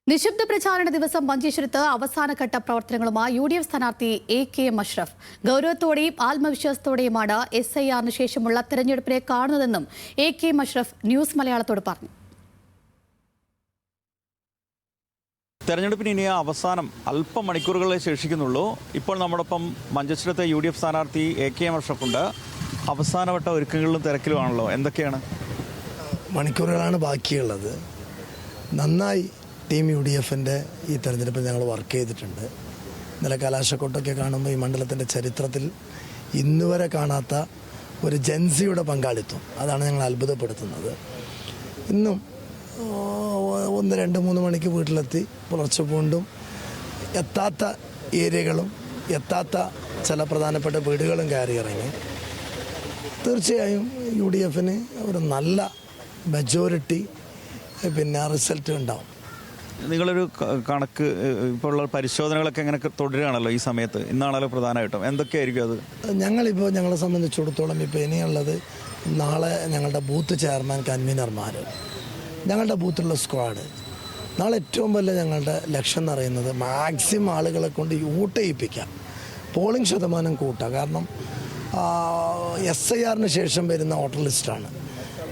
നിശബ്ദ പ്രചാരണ ദിവസം മഞ്ചേശ്വരത്ത് അവസാനഘട്ട പ്രവർത്തനങ്ങളുമായി UDF സ്ഥാനാർത്ഥി A.K.M. അഷ്റഫ് ഗൗരവത്തോടെയും ആത്മവിശ്വാസത്തോടെയുമാണ് SIR-ന് ശേഷമുള്ള തെരഞ്ഞെടുപ്പിനെ കാണുന്നതെന്നും A.K.M. അഷ്റഫ് ന്യൂസ് മലയാളത്തോട് പറഞ്ഞു. തെരഞ്ഞെടുപ്പിന് ഇനി അവസാനം അല്പം മണിക്കൂറുകളെ ശേഷിക്കുന്നുള്ളൂ. ഇപ്പോൾ നമ്മോടൊപ്പം മഞ്ചേശ്വരത്തെ UDF സ്ഥാനാർത്ഥി A.K.M. അഷ്റഫ് ഉണ്ട്. അവസാനവട്ട ഒരുക്കങ്ങളിലും തിരക്കിലുമാണല്ലോ, എന്തൊക്കെയാണ്? മണിക്കൂറുകളാണ് ബാക്കിയുള്ളത്. നന്നായി ടീം UDF-ൻ്റെ ഈ തെരഞ്ഞെടുപ്പിൽ ഞങ്ങൾ വർക്ക് ചെയ്തിട്ടുണ്ട്. ഇന്നലെ കലാശക്കൊട്ടൊക്കെ കാണുമ്പോൾ ഈ മണ്ഡലത്തിൻ്റെ ചരിത്രത്തിൽ ഇന്നുവരെ കാണാത്ത ഒരു ജൻസിയുടെ പങ്കാളിത്തം, അതാണ് ഞങ്ങൾ അത്ഭുതപ്പെടുത്തുന്നത്. ഇന്നും 1, 2, 3 മണിക്ക് വീട്ടിലെത്തി പുലർച്ചെ വീണ്ടും എത്താത്ത ഏരിയകളും എത്താത്ത ചില പ്രധാനപ്പെട്ട വീടുകളും കയറി ഇറങ്ങി. തീർച്ചയായും UDF-ന് ഒരു നല്ല മെജോറിറ്റി റിസൾട്ട് ഉണ്ടാവും. നിങ്ങളൊരു കണക്ക് ഇപ്പോൾ ഉള്ള പരിശോധനകളൊക്കെ എങ്ങനെ തുടരുകയാണല്ലോ ഈ സമയത്ത്, ഇന്നാണല്ലോ പ്രധാനമായിട്ടും, എന്തൊക്കെയായിരിക്കും അത്? ഞങ്ങളിപ്പോൾ ഞങ്ങളെ സംബന്ധിച്ചിടത്തോളം ഇപ്പോൾ ഇനിയുള്ളത് നാളെ ഞങ്ങളുടെ ബൂത്ത് ചെയർമാൻ കൺവീനർമാർ, ഞങ്ങളുടെ ബൂത്തിലുള്ള സ്ക്വാഡ്, നാളെ ഏറ്റവും വലിയ ഞങ്ങളുടെ ലക്ഷ്യം എന്ന് പറയുന്നത് മാക്സിമം ആളുകളെ കൊണ്ട് വോട്ട് ചെയ്യിപ്പിക്കാം, പോളിംഗ് ശതമാനം കൂട്ടുക. കാരണം SIR-ന് ശേഷം വരുന്ന വോട്ടർ ലിസ്റ്റാണ്.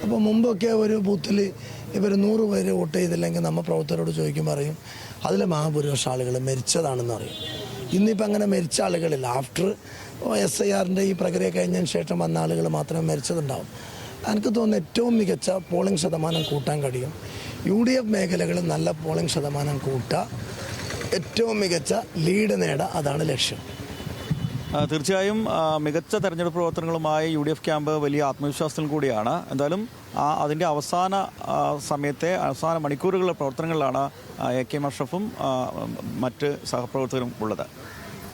അപ്പോൾ മുമ്പൊക്കെ ഒരു ബൂത്തിൽ ഇവർ 100 പേര് വോട്ട് ചെയ്തില്ലെങ്കിൽ നമ്മൾ പ്രവർത്തകരോട് ചോദിക്കുമ്പോൾ പറയും അതിൽ മഹാഭൂരിപക്ഷം ആളുകൾ മരിച്ചതാണെന്ന് പറയും. ഇന്നിപ്പോൾ അങ്ങനെ മരിച്ച ആളുകളില്ല. ആഫ്റ്റർ SIR-ൻ്റെ ഈ പ്രക്രിയ കഴിഞ്ഞതിന് ശേഷം വന്ന ആളുകൾ മാത്രമേ മരിച്ചതുണ്ടാവും. എനിക്ക് തോന്നുന്നു ഏറ്റവും മികച്ച പോളിംഗ് ശതമാനം കൂട്ടാൻ കഴിയും. UDF മേഖലകളിൽ നല്ല പോളിംഗ് ശതമാനം കൂട്ടുക, ഏറ്റവും മികച്ച ലീഡ് നേടുക, അതാണ് ലക്ഷ്യം. തീർച്ചയായും മികച്ച തെരഞ്ഞെടുപ്പ് പ്രവർത്തനങ്ങളുമായി UDF ക്യാമ്പ് വലിയ ആത്മവിശ്വാസത്തിൽ കൂടിയാണ്. എന്തായാലും അതിൻ്റെ അവസാന സമയത്തെ അവസാന മണിക്കൂറുകളുടെ പ്രവർത്തനങ്ങളിലാണ് A.K.M. അഷ്റഫും മറ്റ് സഹപ്രവർത്തകരും ഉള്ളത്.